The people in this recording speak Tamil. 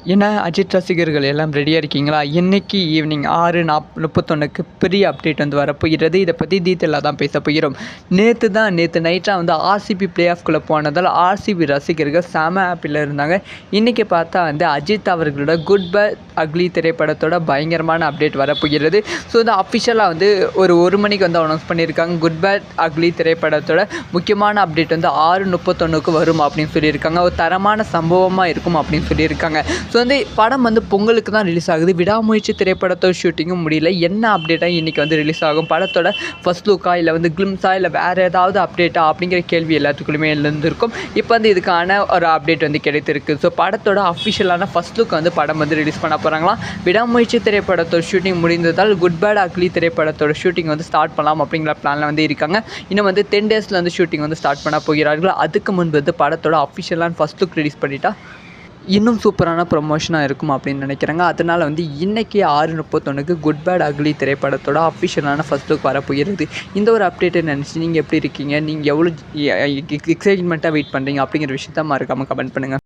என்ன அஜித் ரசிகர்கள் எல்லாம் ரெடியாக இருக்கீங்களா? இன்னைக்கு ஈவினிங் 6:31க்கு பெரிய அப்டேட் வந்து வரப்போகிறது. இதை பற்றி டீட்டெயிலாக தான் பேச போகிறோம். நேற்று நைட்டாக வந்து ஆர்சிபி பிளே ஆஃப்குள்ளே போனதால் ஆர்சிபி ரசிகர்கள் செம ஹாப்பியில் இருந்தாங்க. இன்றைக்கி பார்த்தா வந்து அஜித் அவர்களோட குட் பேட் அக்லி திரைப்படத்தோட பயங்கரமான அப்டேட் வரப்போகிறது. ஸோ இந்த அஃபிஷியலாக வந்து ஒரு மணிக்கு வந்து அனௌன்ஸ் பண்ணியிருக்காங்க. குட் பேட் அக்லி திரைப்படத்தோட முக்கியமான அப்டேட் வந்து 6:31க்கு வரும் அப்படின்னு சொல்லியிருக்காங்க. ஒரு தரமான சம்பவமாக இருக்கும் அப்படின்னு சொல்லியிருக்காங்க. ஸோ வந்து படம் வந்து பொங்கலுக்கு தான் ரிலீஸ் ஆகுது. விடாமுயற்சி திரைப்படத்தோட ஷூட்டிங்கும் முடியல. என்ன அப்டேட்டாக இன்றைக்கி வந்து ரிலீஸ் ஆகும், படத்தோட ஃபர்ஸ்ட் லுக்கா இல்லை வந்து கிளிம்ஸா இல்லை வேறு ஏதாவது அப்டேட்டா அப்படிங்கிற கேள்வி எல்லாத்துக்குள்ளுமே இருந்திருக்கும். இப்போ வந்து இதுக்கான ஒரு அப்டேட் வந்து கிடைத்திருக்கு. ஸோ படத்தோட அஃபிஷியலான ஃபர்ஸ்ட் லுக் வந்து படம் வந்து ரிலீஸ் பண்ண போகிறாங்களாம். விடாமுயற்சி திரைப்படத்தோட ஷூட்டிங் முடிந்ததால் குட் பேட் அக்லி திரைப்படத்தோட ஷூட்டிங் வந்து ஸ்டார்ட் பண்ணலாம் அப்படிங்கிற பிளானில் வந்து இருக்காங்க. இன்னும் வந்து 10 டேஸில் வந்து ஷூட்டிங் வந்து ஸ்டார்ட் பண்ண போகிறார்கள். அதுக்கு முன்பு வந்து படத்தோட அஃபிஷியலான ஃபர்ஸ்ட் லுக் ரிலீஸ் பண்ணிட்டா இன்னும் சூப்பரான ப்ரொமோஷனாக இருக்கும் அப்படின்னு நினைக்கிறாங்க. அதனால் வந்து இன்றைக்கி 6:31க்கு குட் பேட் அக்லி திரைப்படத்தோட அஃபிஷியலான ஃபர்ஸ்ட் லுக் வரப்போகிறது. இந்த ஒரு அப்டேட்டை நினச்சி நீங்கள் எப்படி இருக்கீங்க? நீங்கள் எவ்வளோ எக்ஸைட்மெண்ட்டாக வெயிட் பண்ணுறீங்க அப்படிங்கிற விஷயத்த மறக்காமல் கமெண்ட் பண்ணுங்கள்.